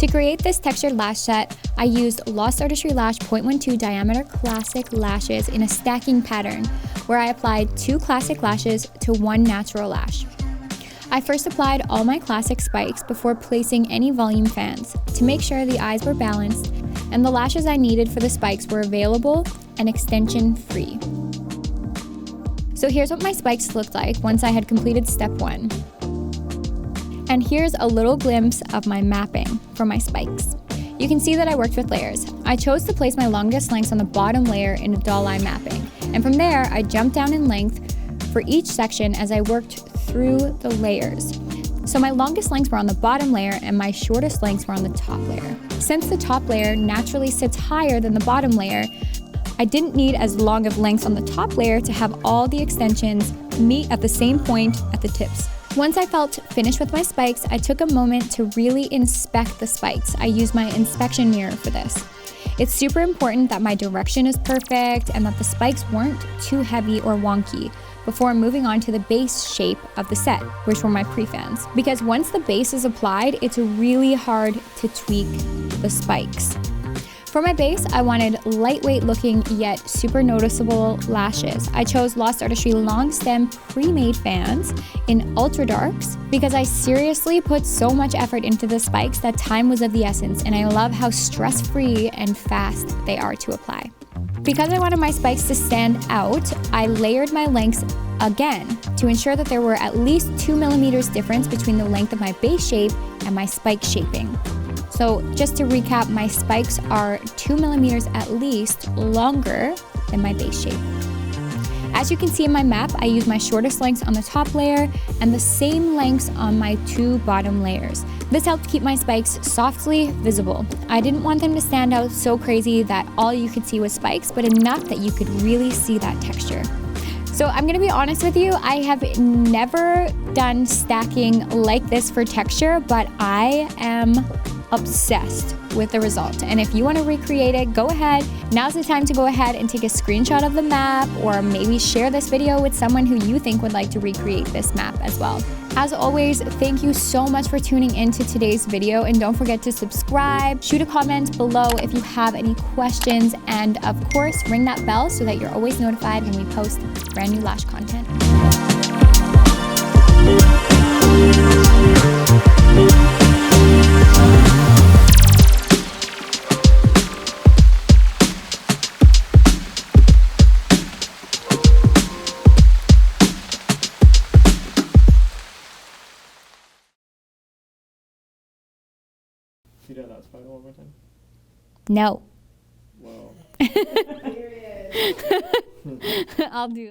To create this textured lash set, I used Lost Artistry Lash 0.12 diameter classic lashes in a stacking pattern, where I applied 2 classic lashes to 1 natural lash. I first applied all my classic spikes before placing any volume fans to make sure the eyes were balanced and the lashes I needed for the spikes were available and extension free. So here's what my spikes looked like once I had completed step 1. And here's a little glimpse of my mapping for my spikes. You can see that I worked with layers. I chose to place my longest lengths on the bottom layer in a doll eye mapping. And from there, I jumped down in length for each section as I worked through the layers. So my longest lengths were on the bottom layer and my shortest lengths were on the top layer. Since the top layer naturally sits higher than the bottom layer, I didn't need as long of lengths on the top layer to have all the extensions meet at the same point at the tips. Once I felt finished with my spikes, I took a moment to really inspect the spikes. I used my inspection mirror for this. It's super important that my direction is perfect and that the spikes weren't too heavy or wonky before moving on to the base shape of the set, which were my pre-fans. Because once the base is applied, it's really hard to tweak the spikes. For my base, I wanted lightweight looking yet super noticeable lashes. I chose Lost Artistry long stem pre-made fans in ultra darks because I seriously put so much effort into the spikes that time was of the essence, and I love how stress-free and fast they are to apply. Because I wanted my spikes to stand out, I layered my lengths again to ensure that there were at least 2 millimeters difference between the length of my base shape and my spike shaping. So just to recap, my spikes are 2 millimeters at least longer than my base shape. As you can see in my map, I use my shortest lengths on the top layer and the same lengths on my 2 bottom layers. This helped keep my spikes softly visible. I didn't want them to stand out so crazy that all you could see was spikes, but enough that you could really see that texture. So I'm gonna be honest with you, I have never done stacking like this for texture, but I am obsessed with the result. And if you want to recreate it, go ahead. Now's the time to go ahead and take a screenshot of the map, or maybe share this video with someone who you think would like to recreate this map as well. As always, thank you so much for tuning into today's video, and don't forget to subscribe, shoot a comment below if you have any questions, and of course, ring that bell so that you're always notified when we post brand new lash content. Can you do that spider one more time? No. Whoa. I'll do